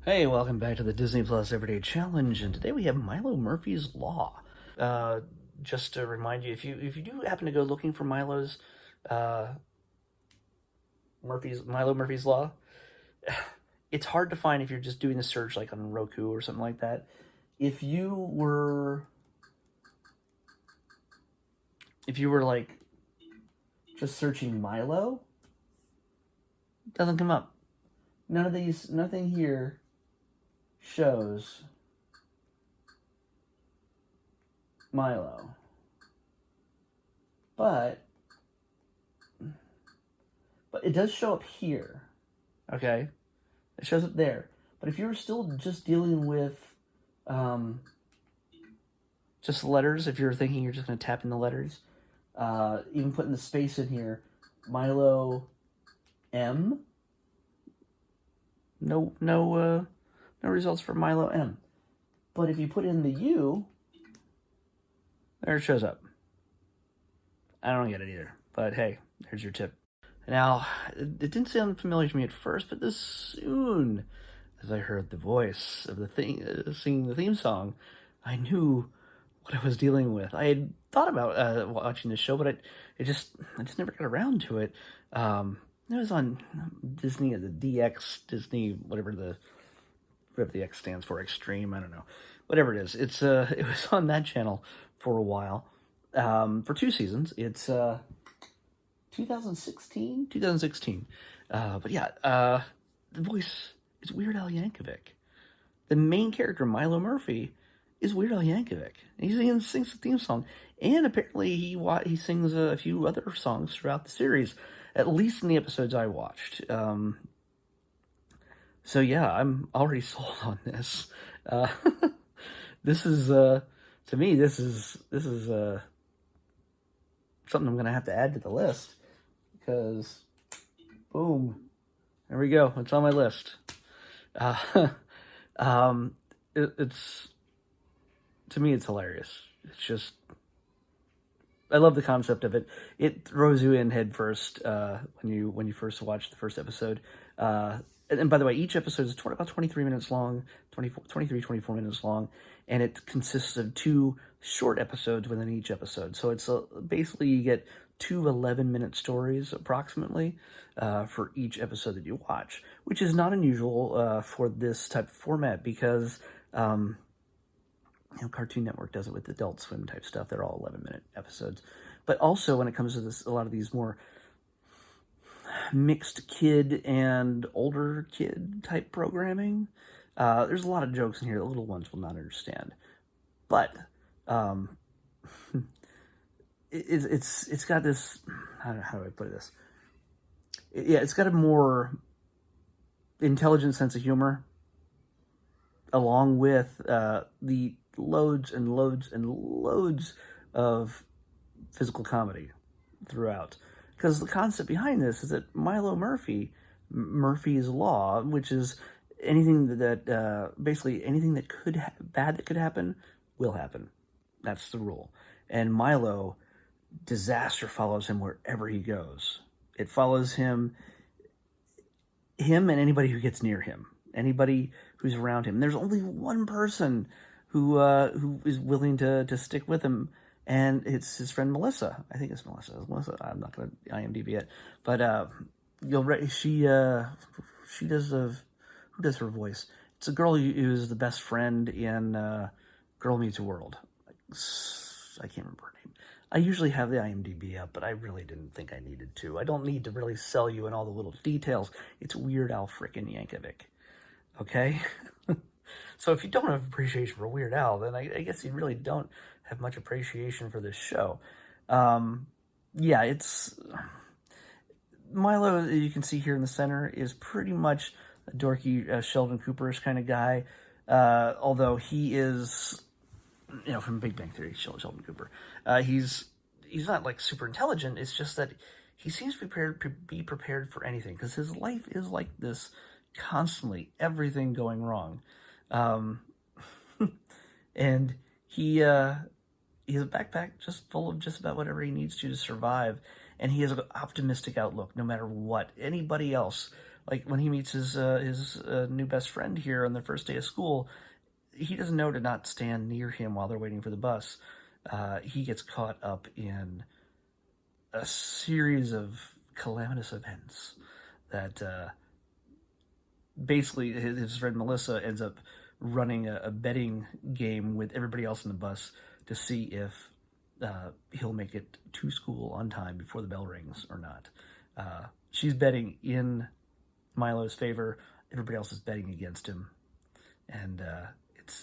Hey, welcome back to the Disney Plus Everyday Challenge, and today we have Milo Murphy's Law. Uh, just to remind you, if you do happen to go looking for uh, Milo Murphy's Law, it's hard to find if you're just doing a search like on Roku or something like that. If you were, if you were like just searching Milo, it doesn't come up. Nothing here shows Milo. But it does show up here. Okay? It shows up there. But if you're still just dealing with just the letters, if you're thinking you're just going to tap in the letters, even putting the space in here, Milo M. No results for Milo M. But if you put in the U, there it shows up. I don't get it either. But hey, here's your tip. Now, it didn't sound familiar to me at first, but this soon, as I heard the voice of the singing the theme song, I knew what I was dealing with. I had thought about watching this show, but I just never got around to it. It was on Disney, the DX, Disney, whatever the X stands for, Extreme, I don't know. Whatever it is. It was on that channel for a while. For 2 seasons. It's 2016. But yeah, the voice is Weird Al Yankovic. The main character, Milo Murphy, is Weird Al Yankovic. He sings the theme song, and apparently he sings a few other songs throughout the series, at least in the episodes I watched. So yeah, I'm already sold on this. This is to me, this is something I'm gonna have to add to the list, because boom, there we go. It's on my list. It's to me, it's hilarious. It's just, I love the concept of it. It throws you in head first when you first watch the first episode. And by the way, each episode is about 23 minutes long, 24 minutes long, and it consists of 2 short episodes within each episode. So it's basically you get 2 11-minute stories approximately for each episode that you watch, which is not unusual for this type of format, because Cartoon Network does it with Adult Swim type stuff. They're all 11-minute episodes. But also when it comes to this, a lot of these more mixed kid and older kid type programming, there's a lot of jokes in here that little ones will not understand. But it's got this, how do I put this? It's got a more intelligent sense of humor, along with the loads and loads and loads of physical comedy throughout. Because the concept behind this is that Milo Murphy's Law, which is anything that basically anything that bad that could happen will happen. That's the rule. And Milo, disaster follows him wherever he goes. It follows him and anybody who gets near him, anybody who's around him. There's only one person who is willing to stick with him, and it's his friend Melissa. I think it's Melissa. I'm not going to IMDb it, but she does who does her voice? It's a girl who's the best friend in Girl Meets World. I can't remember her name. I usually have the IMDb up, but I really didn't think I needed to. I don't need to really sell you in all the little details. It's Weird Al frickin' Yankovic. Okay? So if you don't have appreciation for Weird Al, then I guess you really don't have much appreciation for this show. Yeah, it's... Milo, you can see here in the center, is pretty much a dorky Sheldon Cooper-ish kind of guy. Although he is, from Big Bang Theory, Sheldon Cooper. He's not like super intelligent. It's just that he seems to be prepared for anything, because his life is like this constantly, everything going wrong. And he has a backpack just full of just about whatever he needs to survive, and he has an optimistic outlook no matter what anybody else Like when he meets his new best friend here on the first day of school, he doesn't know to not stand near him while they're waiting for the bus. He gets caught up in a series of calamitous events that basically his friend Melissa ends up running a betting game with everybody else on the bus to see if he'll make it to school on time before the bell rings or not. She's betting in Milo's favor. Everybody else is betting against him, and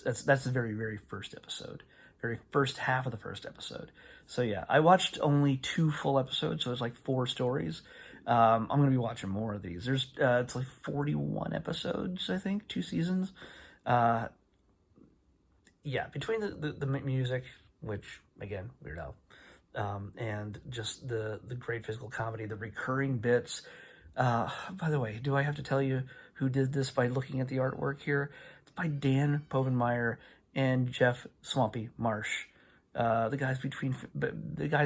that's the very, very first episode, very first half of the first episode. So yeah, I watched only 2 full episodes, so it's like 4 stories. I'm gonna be watching more of these. There's it's like 41 episodes, I think, 2 seasons. Yeah, between the music, which again, Weird Al, and just the great physical comedy, the recurring bits. By the way, do I have to tell you who did this by looking at the artwork here? It's by Dan Povenmire and Jeff Swampy Marsh, the guys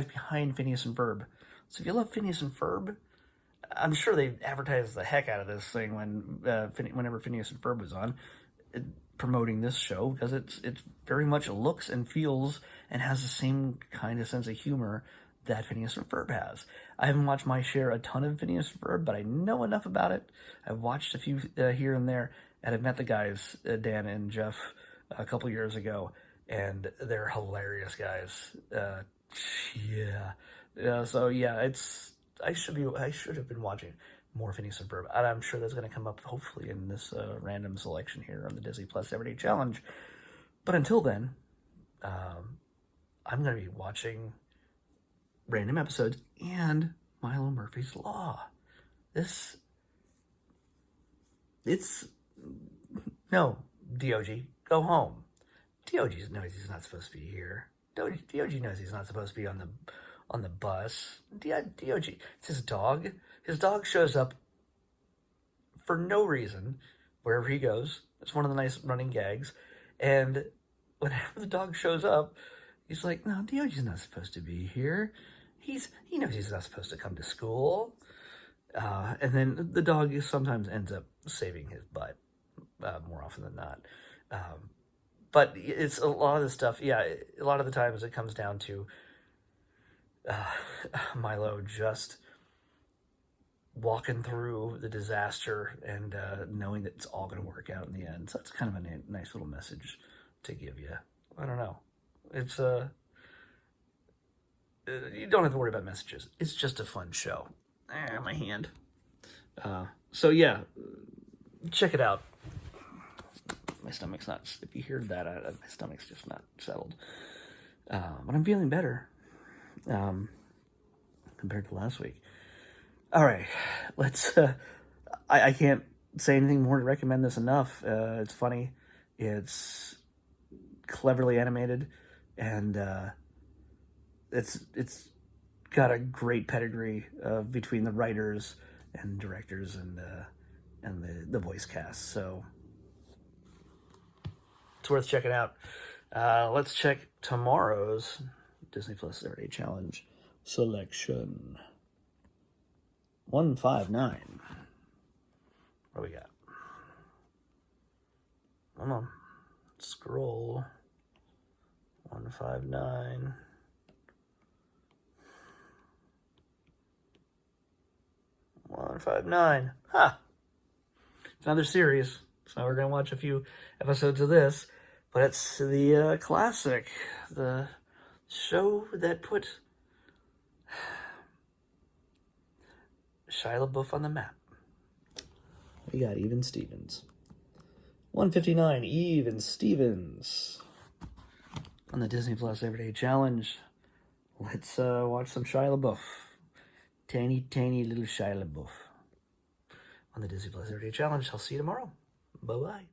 behind Phineas and Ferb. So if you love Phineas and Ferb, I'm sure they advertised the heck out of this thing whenever Phineas and Ferb was on, promoting this show, because it's very much looks and feels and has the same kind of sense of humor that Phineas and Ferb has. I haven't watched my share a ton of Phineas and Ferb, but I know enough about it. I've watched a few here and there, and I've met the guys, Dan and Jeff, a couple years ago, and they're hilarious guys. So yeah, I should have been watching more Phineas and Ferb, and I'm sure that's going to come up hopefully in this random selection here on the Disney Plus Everyday Challenge. But until then, I'm going to be watching random episodes and Milo Murphy's Law. No, DOG, go home. DOG knows he's not supposed to be here. DOG knows he's not supposed to be on the bus. DOG, it's his dog. His dog shows up for no reason wherever he goes. It's one of the nice running gags. And whenever the dog shows up, he's like, no, DOG's not supposed to be here. He knows he's not supposed to come to school. And then the dog sometimes ends up saving his butt, more often than not. But it's a lot of the stuff, yeah, a lot of the times it comes down to Milo just walking through the disaster and knowing that it's all going to work out in the end. So that's kind of a nice little message to give you. I don't know. It's you don't have to worry about messages. It's just a fun show. My hand. So yeah, check it out. My stomach's not, if you heard that, my stomach's just not settled. But I'm feeling better compared to last week. All right, let's, I can't say anything more to recommend this enough. It's funny. It's cleverly animated, and it's got a great pedigree between the writers and directors and the voice cast. So it's worth checking out. Let's check tomorrow's Disney Plus Everyday Challenge selection. 159. What do we got? Come on. Scroll. 159. Ha! It's another series. So we're going to watch a few episodes of this. But it's the classic. The show that put Shia LaBeouf on the map. We got Even Stevens. 159, Even Stevens. On the Disney Plus Everyday Challenge. Let's watch some Shia LaBeouf. Tiny little Shia LaBeouf. On the Disney Plus Everyday Challenge. I'll see you tomorrow. Bye-bye.